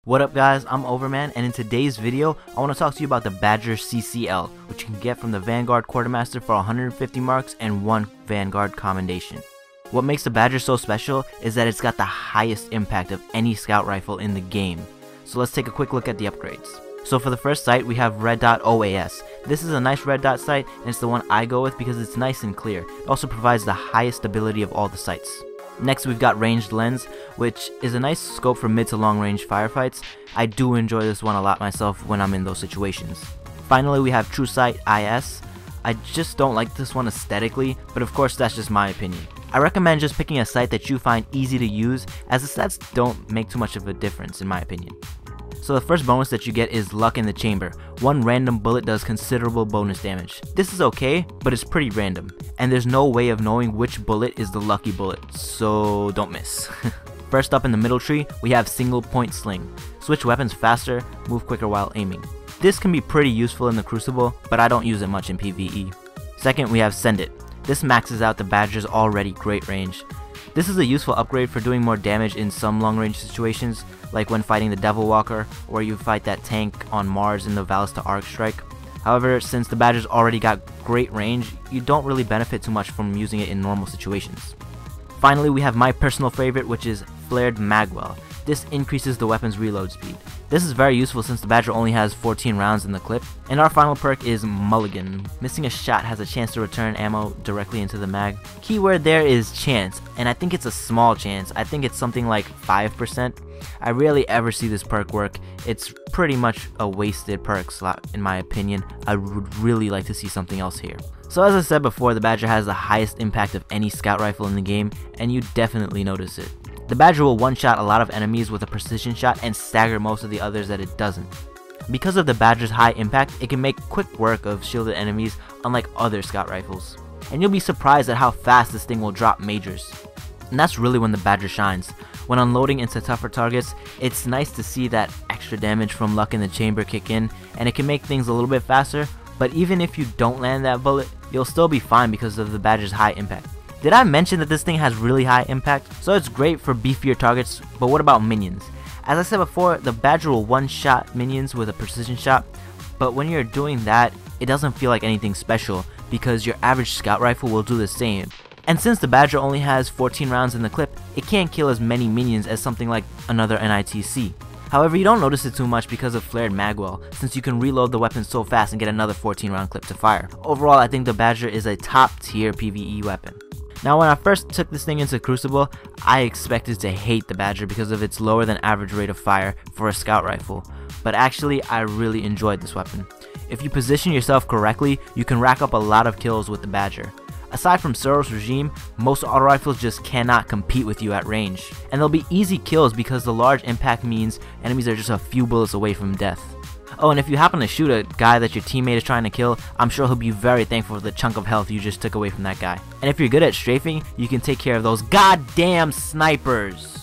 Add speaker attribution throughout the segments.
Speaker 1: What up guys, I'm Overman, and in today's video, I want to talk to you about the Badger CCL, which you can get from the Vanguard Quartermaster for 150 marks and 1 Vanguard Commendation. What makes the Badger so special is that it's got the highest impact of any scout rifle in the game. So let's take a quick look at the upgrades. So for the first sight, we have red dot OAS. This is a nice red dot sight, and it's the one I go with because it's nice and clear. It also provides the highest stability of all the sights. Next we've got ranged lens, which is a nice scope for mid to long range firefights. I do enjoy this one a lot myself when I'm in those situations. Finally we have true sight IS. I just don't like this one aesthetically, but of course that's just my opinion. I recommend just picking a sight that you find easy to use, as the stats don't make too much of a difference in my opinion. So the first bonus that you get is luck in the chamber. One random bullet does considerable bonus damage. This is okay, but it's pretty random, and there's no way of knowing which bullet is the lucky bullet, so don't miss. First up in the middle tree, we have single point sling. Switch weapons faster, move quicker while aiming. This can be pretty useful in the Crucible, but I don't use it much in PvE. Second, we have send it. This maxes out the Badger's already great range. This is a useful upgrade for doing more damage in some long range situations, like when fighting the Devil Walker, or you fight that tank on Mars in the Valista Arc Strike. However, since the Badger's already got great range, you don't really benefit too much from using it in normal situations. Finally, we have my personal favorite, which is Flared Magwell. This increases the weapon's reload speed. This is very useful since the Badger only has 14 rounds in the clip. And our final perk is Mulligan. Missing a shot has a chance to return ammo directly into the mag. Keyword there is chance, and I think it's a small chance. I think it's something like 5%. I rarely ever see this perk work. It's pretty much a wasted perk slot in my opinion. I would really like to see something else here. So as I said before, the Badger has the highest impact of any scout rifle in the game, and you definitely notice it. The Badger will one-shot a lot of enemies with a precision shot and stagger most of the others that it doesn't. Because of the Badger's high impact, it can make quick work of shielded enemies unlike other scout rifles. And you'll be surprised at how fast this thing will drop majors. And that's really when the Badger shines. When unloading into tougher targets, it's nice to see that extra damage from luck in the chamber kick in, and it can make things a little bit faster, but even if you don't land that bullet, you'll still be fine because of the Badger's high impact. Did I mention that this thing has really high impact? So it's great for beefier targets, but what about minions? As I said before, the Badger will one-shot minions with a precision shot, but when you're doing that, it doesn't feel like anything special because your average scout rifle will do the same. And since the Badger only has 14 rounds in the clip, it can't kill as many minions as something like another NITC. However, you don't notice it too much because of Flared Magwell, since you can reload the weapon so fast and get another 14 round clip to fire. Overall, I think the Badger is a top tier PvE weapon. Now when I first took this thing into Crucible, I expected to hate the Badger because of its lower than average rate of fire for a scout rifle, but actually I really enjoyed this weapon. If you position yourself correctly, you can rack up a lot of kills with the Badger. Aside from Soros Regime, most auto rifles just cannot compete with you at range, and they'll be easy kills because the large impact means enemies are just a few bullets away from death. Oh, and if you happen to shoot a guy that your teammate is trying to kill, I'm sure he'll be very thankful for the chunk of health you just took away from that guy. And if you're good at strafing, you can take care of those goddamn snipers.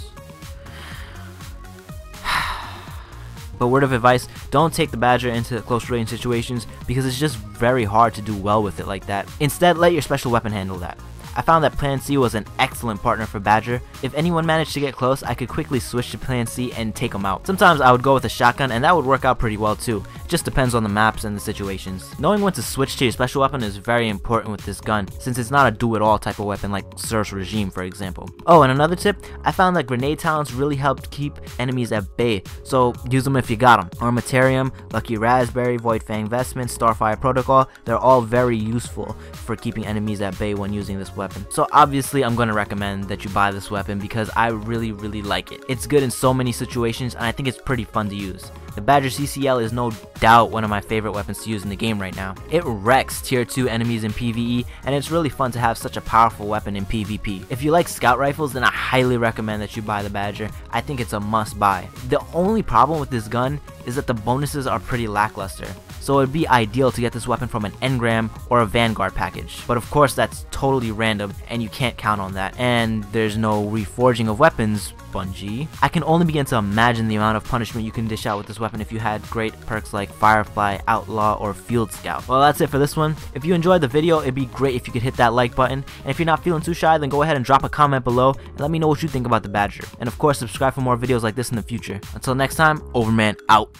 Speaker 1: But word of advice, don't take the Badger into close range situations because it's just very hard to do well with it like that. Instead, let your special weapon handle that. I found that Plan C was an excellent partner for Badger. If anyone managed to get close, I could quickly switch to Plan C and take them out. Sometimes I would go with a shotgun and that would work out pretty well too. It just depends on the maps and the situations. Knowing when to switch to your special weapon is very important with this gun, since it's not a do-it-all type of weapon like Soros Regime for example. Oh, and another tip, I found that grenade talents really helped keep enemies at bay, so use them if you got them. Armamentarium, Lucky Raspberry, Void Fang Vestment, Starfire Protocol, they're all very useful for keeping enemies at bay when using this weapon. So obviously I'm going to recommend that you buy this weapon because I really like it. It's good in so many situations and I think it's pretty fun to use. The Badger CCL is no doubt one of my favorite weapons to use in the game right now. It wrecks tier 2 enemies in PvE, and it's really fun to have such a powerful weapon in PvP. If you like scout rifles, then I highly recommend that you buy the Badger. I think it's a must buy. The only problem with this gun is that the bonuses are pretty lackluster. so it'd be ideal to get this weapon from an engram or a Vanguard package. But of course that's totally random and you can't count on that, and there's no reforging of weapons, Bungie. I can only begin to imagine the amount of punishment you can dish out with this weapon if you had great perks like Firefly, Outlaw, or Field Scout. Well, that's it for this one. If you enjoyed the video, it'd be great if you could hit that like button, and if you're not feeling too shy, then go ahead and drop a comment below and let me know what you think about the Badger. And of course, subscribe for more videos like this in the future. Until next time, Overman out.